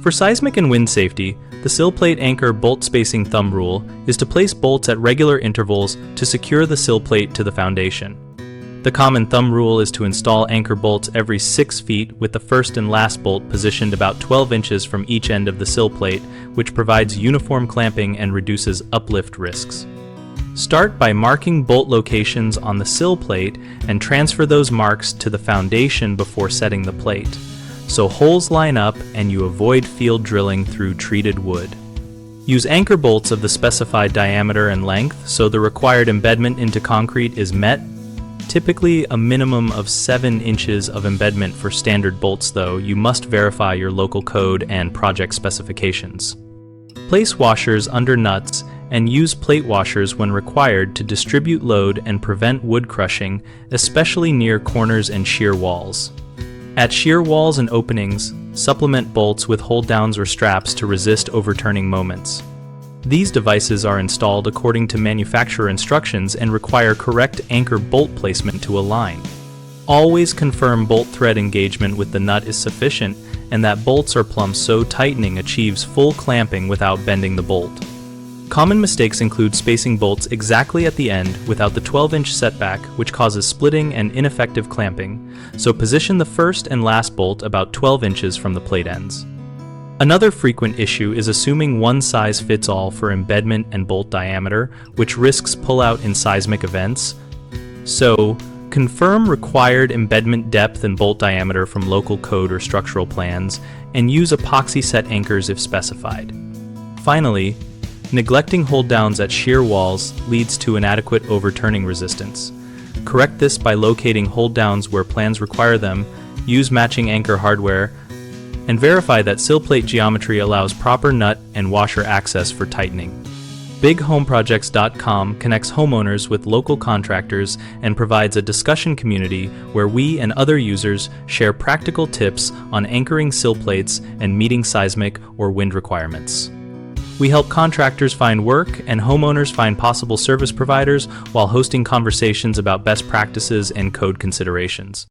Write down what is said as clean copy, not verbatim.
For seismic and wind safety, the sill plate anchor bolt spacing thumb rule is to place bolts at regular intervals to secure the sill plate to the foundation. The common thumb rule is to install anchor bolts every 6 feet, with the first and last bolt positioned about 12 inches from each end of the sill plate, which provides uniform clamping and reduces uplift risks. Start by marking bolt locations on the sill plate and transfer those marks to the foundation before setting the plate, so holes line up and you avoid field drilling through treated wood. Use anchor bolts of the specified diameter and length so the required embedment into concrete is met. Typically a minimum of 7 inches of embedment for standard bolts, though you must verify your local code and project specifications. Place washers under nuts and use plate washers when required to distribute load and prevent wood crushing, especially near corners and shear walls. At shear walls and openings, supplement bolts with hold-downs or straps to resist overturning moments. These devices are installed according to manufacturer instructions and require correct anchor bolt placement to align. Always confirm bolt thread engagement with the nut is sufficient and that bolts are plumb so tightening achieves full clamping without bending the bolt. Common mistakes include spacing bolts exactly at the end without the 12-inch setback, which causes splitting and ineffective clamping, so position the first and last bolt about 12 inches from the plate ends. Another frequent issue is assuming one size fits all for embedment and bolt diameter, which risks pullout in seismic events. So, confirm required embedment depth and bolt diameter from local code or structural plans, and use epoxy set anchors if specified. Finally, neglecting hold-downs at shear walls leads to inadequate overturning resistance. Correct this by locating hold-downs where plans require them, use matching anchor hardware, and verify that sill plate geometry allows proper nut and washer access for tightening. BigHomeProjects.com connects homeowners with local contractors and provides a discussion community where we and other users share practical tips on anchoring sill plates and meeting seismic or wind requirements. We help contractors find work and homeowners find possible service providers while hosting conversations about best practices and code considerations.